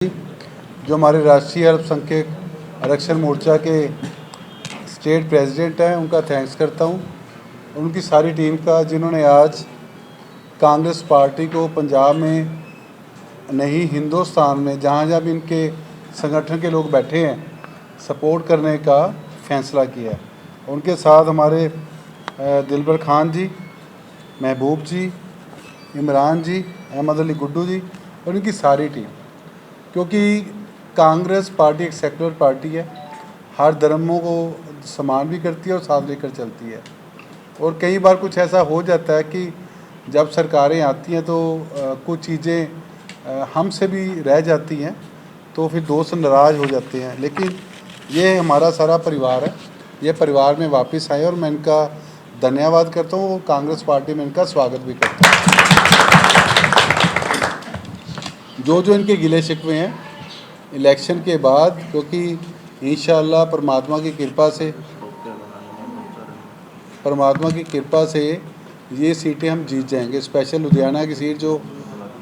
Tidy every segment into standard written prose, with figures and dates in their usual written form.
जो हमारे राष्ट्रीय अल्पसंख्यक आरक्षण मोर्चा के स्टेट प्रेसिडेंट हैं, उनका थैंक्स करता हूं। उनकी सारी टीम का, जिन्होंने आज कांग्रेस पार्टी को पंजाब में नहीं, हिंदुस्तान में जहां जहां भी इनके संगठन के लोग बैठे हैं, सपोर्ट करने का फैसला किया है। उनके साथ हमारे दिलबर खान जी, महबूब जी, इमरान जी, अहमद अली गुड्डू जी और उनकी सारी टीम, क्योंकि कांग्रेस पार्टी एक सेकुलर पार्टी है, हर धर्मों को समान भी करती है और साथ लेकर चलती है। और कई बार कुछ ऐसा हो जाता है कि जब सरकारें आती हैं तो कुछ चीज़ें हमसे भी रह जाती हैं, तो फिर दोस्त नाराज़ हो जाते हैं। लेकिन ये हमारा सारा परिवार है, ये परिवार में वापस आए और मैं इनका धन्यवाद करता हूँ। कांग्रेस पार्टी में इनका स्वागत भी करता हूँ। जो इनके गिले शिकवे हैं इलेक्शन के बाद, क्योंकि इंशाअल्लाह परमात्मा की कृपा से ये सीटें हम जीत जाएंगे। स्पेशल लुधियाना की सीट जो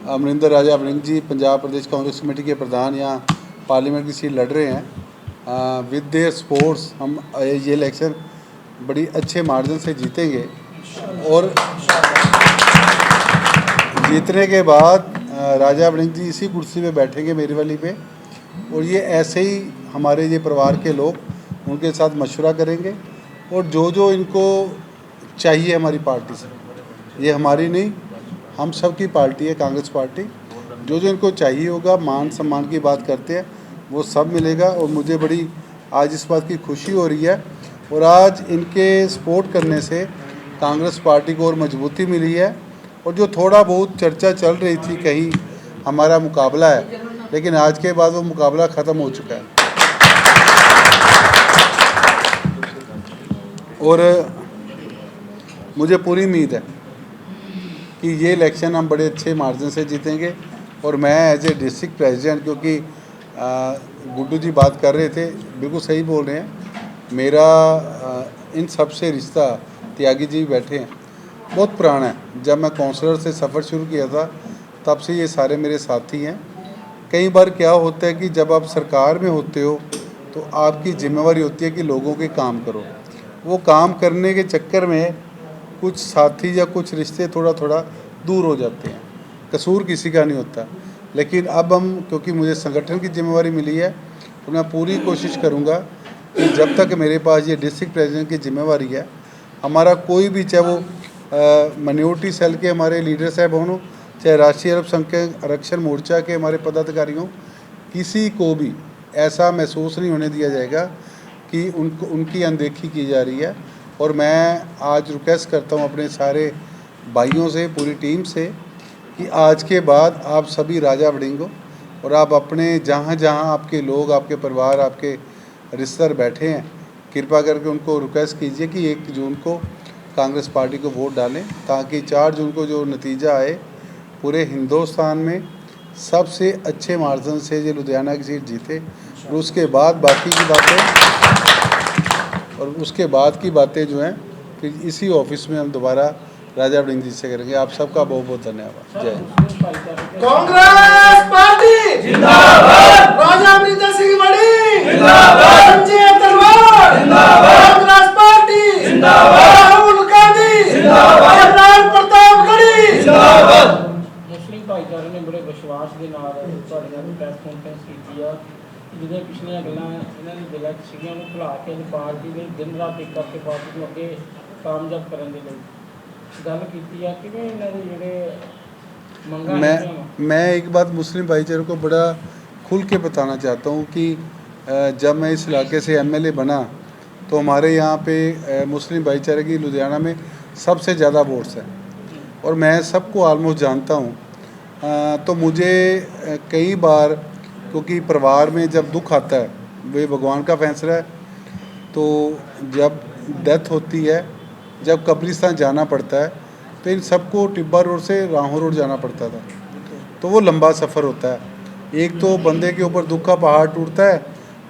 अमरिंदर राजा वड़िंग जी पंजाब प्रदेश कांग्रेस कमेटी के प्रधान यहाँ पार्लियामेंट की सीट लड़ रहे हैं, विद देयर स्पोर्ट्स हम ये इलेक्शन बड़ी अच्छे मार्जिन से जीतेंगे। और जीतने के बाद राजा वड़िंग जी इसी कुर्सी पे बैठेंगे, मेरी वाली पे, और ये ऐसे ही हमारे ये परिवार के लोग उनके साथ मशवरा करेंगे। और जो इनको चाहिए हमारी पार्टी से, ये हमारी नहीं, हम सब की पार्टी है कांग्रेस पार्टी, जो इनको चाहिए होगा, मान सम्मान की बात करते हैं, वो सब मिलेगा। और मुझे बड़ी आज इस बात की खुशी हो रही है, और आज इनके सपोर्ट करने से कांग्रेस पार्टी को और मजबूती मिली है। और जो थोड़ा बहुत चर्चा चल रही थी कहीं हमारा मुकाबला है, लेकिन आज के बाद वो मुकाबला ख़त्म हो चुका है। और मुझे पूरी उम्मीद है कि ये इलेक्शन हम बड़े अच्छे मार्जिन से जीतेंगे। और मैं एज ए डिस्ट्रिक्ट प्रेसिडेंट, क्योंकि गुड्डू जी बात कर रहे थे, बिल्कुल सही बोल रहे हैं, मेरा इन सब से रिश्ता, त्यागी जी बैठे हैं, बहुत पुराना है। जब मैं काउंसलर से सफ़र शुरू किया था तब से ये सारे मेरे साथी हैं। कई बार क्या होता है कि जब आप सरकार में होते हो तो आपकी जिम्मेवारी होती है कि लोगों के काम करो। वो काम करने के चक्कर में कुछ साथी या कुछ रिश्ते थोड़ा दूर हो जाते हैं, कसूर किसी का नहीं होता। लेकिन अब हम, क्योंकि मुझे संगठन की जिम्मेवारी मिली है, तो मैं पूरी कोशिश करूँगा कि जब तक मेरे पास ये डिस्ट्रिक्ट प्रेसिडेंट की जिम्मेवारी है, हमारा कोई भी, चाहे वो माइनॉरिटी सेल के हमारे लीडर साहब हों, चाहे राष्ट्रीय अल्पसंख्यक आरक्षण मोर्चा के हमारे पदाधिकारी हों, किसी को भी ऐसा महसूस नहीं होने दिया जाएगा कि उनकी अनदेखी की जा रही है। और मैं आज रिक्वेस्ट करता हूं अपने सारे भाइयों से, पूरी टीम से, कि आज के बाद आप सभी राजा वड़िंग हो और आप अपने जहां जहां आपके लोग, आपके परिवार, आपके रिश्तेदार बैठे हैं, कृपा करके उनको रिक्वेस्ट कीजिए कि 1 जून को कांग्रेस पार्टी को वोट डालें, ताकि 4 जून को जो नतीजा आए, पूरे हिंदुस्तान में सबसे अच्छे मार्जिन से ये लुधियाना की सीट जीते। और उसके बाद की बातें जो हैं फिर इसी ऑफिस में हम दोबारा राजा वड़िंग जी से करेंगे। आप सबका बहुत बहुत धन्यवाद। जय हिंद। कांग्रेस पार्टी जिंदाबाद, राजा अमरिंदर सिंह वड़िंग जिंदाबाद, संजय तलवार जिंदाबाद, कांग्रेस पार्टी जिंदाबाद, राहुल गांधी जिंदाबाद, लाल प्रतापगढ़ी जिंदाबाद। मुस्लिम भाईचारे ने बड़े विश्वास के नाल ਤੁਹਾਡੇ ਨਾਲ ਪ੍ਰੈਸ ਕਾਨਫਰੰਸ ਕੀਤੀ ਆ, ਜਿਹਦੇ ਪਿਛਲੀਆਂ ਗੱਲਾਂ ਇਹਨਾਂ ਦੇ ਦਿਲਾਂ 'ਚ ਸੀਗੀਆਂ, ਉਹਨੂੰ ਭੁਲਾ ਕੇ ਪਾਰਟੀ ਦੇ ਦਿਨ ਰਾਤ ਇੱਕ ਕਰਕੇ ਪਾਰਟੀ ਨੂੰ ਅੱਗੇ ਕਾਮਯਾਬ ਕਰਨ ਦੇ ਲਈ ਗੱਲ ਕੀਤੀ ਆ। ਕਿਵੇਂ ਇਹਨਾਂ ਦੇ ਜਿਹੜੇ मंगा मैं एक बात मुस्लिम भाईचारे को बड़ा खुल के बताना चाहता हूँ कि जब मैं इस इलाके से एमएलए बना तो हमारे यहाँ पे मुस्लिम भाईचारे की लुधियाना में सबसे ज़्यादा वोट्स हैं, और मैं सबको ऑलमोस्ट जानता हूँ। तो मुझे कई बार, क्योंकि परिवार में जब दुख आता है, वे भगवान का फैसला है, तो जब डेथ होती है, जब कब्रिस्तान जाना पड़ता है, तो इन सबको टिब्बा रोड से राहों रोड जाना पड़ता था। तो वो लंबा सफ़र होता है। एक तो बंदे के ऊपर दुख का पहाड़ टूटता है,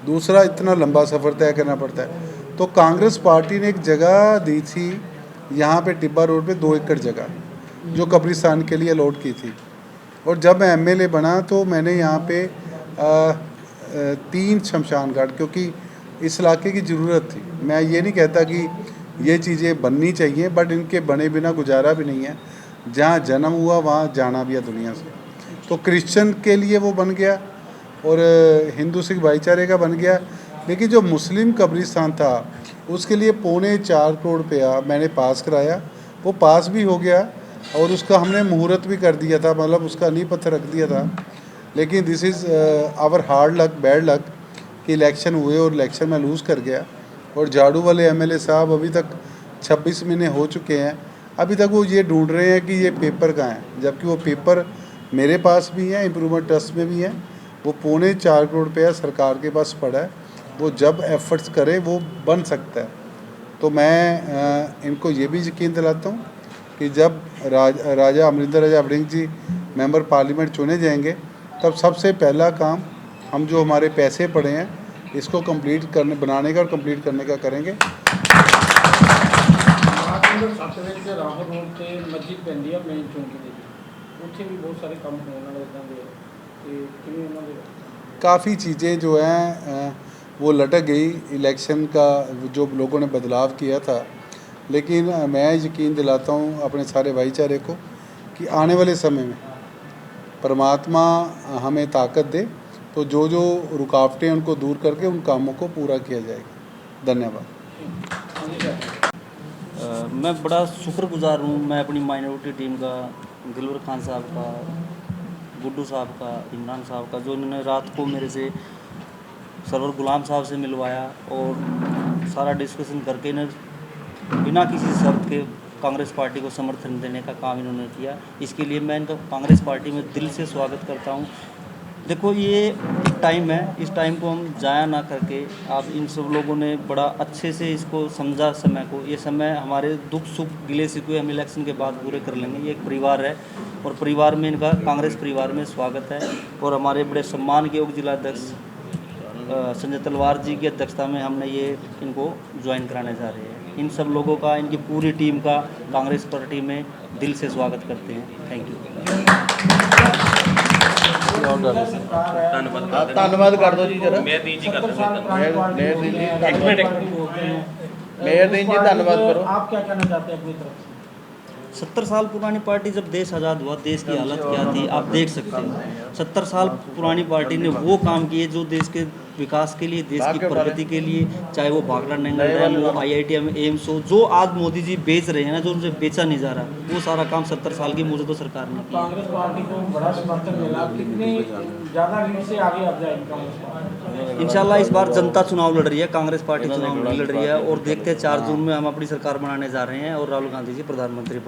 दूसरा इतना लंबा सफ़र तय करना पड़ता है। तो कांग्रेस पार्टी ने एक जगह दी थी यहाँ पे टिब्बा रोड पे 2 एकड़ जगह, जो कब्रिस्तान के लिए अलॉट की थी। और जब मैं एमएलए बना तो मैंने यहाँ पे 3 शमशान घाट, क्योंकि इस इलाके की ज़रूरत थी। मैं ये नहीं कहता कि ये चीज़ें बननी चाहिए, बट इनके बने बिना गुजारा भी नहीं है। जहाँ जन्म हुआ वहाँ जाना भी है दुनिया से। तो क्रिश्चियन के लिए वो बन गया और हिंदू सिख भाईचारे का बन गया, लेकिन जो मुस्लिम कब्रिस्तान था उसके लिए 4.25 करोड़ रुपया मैंने पास कराया। वो पास भी हो गया और उसका हमने मुहूर्त भी कर दिया था, मतलब उसका नींव पत्थर रख दिया था। लेकिन this is our hard luck, bad luck कि इलेक्शन हुए और इलेक्शन में लूज़ कर गया। और झाड़ू वाले एमएलए साहब अभी तक 26 महीने हो चुके हैं, अभी तक वो ये ढूंढ रहे हैं कि ये पेपर कहाँ है, जबकि वो पेपर मेरे पास भी है, इम्प्रूवमेंट ट्रस्ट में भी है। वो 4.25 करोड़ रुपया सरकार के पास पड़ा है, वो जब एफर्ट्स करे वो बन सकता है। तो मैं इनको ये भी यकीन दिलाता हूँ कि जब राजा अमरिंदर राजा वड़िंग जी मेंबर पार्लियामेंट चुने जाएंगे, तब सबसे पहला काम हम जो हमारे पैसे पड़े हैं इसको कंप्लीट करने, बनाने का और कंप्लीट करने का करेंगे। ਰਾਜਿੰਦਰ ਸੱਤ ਵਿੱਚ ਰਾਹੋਂ ਰੋਡ ਤੇ ਮਸਜਿਦ ਪੈਂਦੀ ਆ ਮੇਨ ਚੌਂਕੀ ਦੇ, ਉੱਥੇ ਵੀ ਬਹੁਤ ਸਾਰੇ ਕੰਮ ਹੋਣ ਵਾਲੇ ਇਦਾਂ ਦੇ ਤੇ ਕਿਵੇਂ ਉਹਨਾਂ ਦੇ काफ़ी चीज़ें जो हैं वो लटक गई। इलेक्शन का जो लोगों ने बदलाव किया था, लेकिन मैं यकीन दिलाता हूँ अपने सारे भाईचारे को कि आने वाले समय में परमात्मा हमें ताकत दे, तो जो जो रुकावटें उनको दूर करके उन कामों को पूरा किया जाएगा। धन्यवाद। मैं बड़ा शुक्रगुजार हूँ, मैं अपनी माइनॉरिटी टीम का, दिलवर खान साहब का, गुड्डू साहब का, इमरान साहब का, जो इन्होंने रात को मेरे से सरवर गुलाम साहब से मिलवाया और सारा डिस्कशन करके इन्हें बिना किसी शर्त के कांग्रेस पार्टी को समर्थन देने का काम इन्होंने किया। इसके लिए मैं इनका कांग्रेस पार्टी में दिल से स्वागत करता हूँ। देखो ये एक टाइम है, इस टाइम को हम जाया ना करके आप इन सब लोगों ने बड़ा अच्छे से इसको समझा समय को। ये समय हमारे दुख सुख गिले शिकवे हम इलेक्शन के बाद पूरे कर लेंगे। ये एक परिवार है और परिवार में इनका कांग्रेस परिवार में स्वागत है। और हमारे बड़े सम्मान के योग जिलाध्यक्ष संजय तलवार जी की अध्यक्षता में हमने ये इनको ज्वाइन कराने जा रहे हैं। इन सब लोगों का, इनकी पूरी टीम का कांग्रेस पार्टी में दिल से स्वागत करते हैं। Thank you. ਧੰਨਵਾਦ ਕਰ ਦਿਓ ਜੀ ਜਰਾ। ਮੇਅਰ ਜੀ ਕਰ ਮੇਅਰ ਜੀ एक मिनट ਮੇਅਰ ਜੀ ਧੰਨਵਾਦ ਕਰੋ। आप क्या कहना चाहते हैं अपनी तरफ से? 70 साल पुरानी पार्टी, जब देश आज़ाद हुआ देश की हालत क्या थी आप देख सकते हैं। 70 साल पुरानी पार्टी ने वो काम किए जो देश के विकास के लिए, देश की प्रगति के लिए, चाहे वो भाखड़ा नंगल डैम हो, IITM एम्स हो, जो आज मोदी जी बेच रहे हैं ना, जो उनसे बेचा नहीं जा रहा, वो सारा काम 70 साल की मौजूदा सरकार ने किया। कांग्रेस पार्टी को बड़ा समर्थन मिला, कितनी ज़्यादा लीड से आगे अब जाएगी कांग्रेस पार्टी? इंशाल्लाह इस बार जनता चुनाव लड़ रही है, कांग्रेस पार्टी चुनाव लड़ रही है और देखते हैं 4 जून में हम अपनी सरकार बनाने जा रहे हैं और राहुल गांधी जी प्रधानमंत्री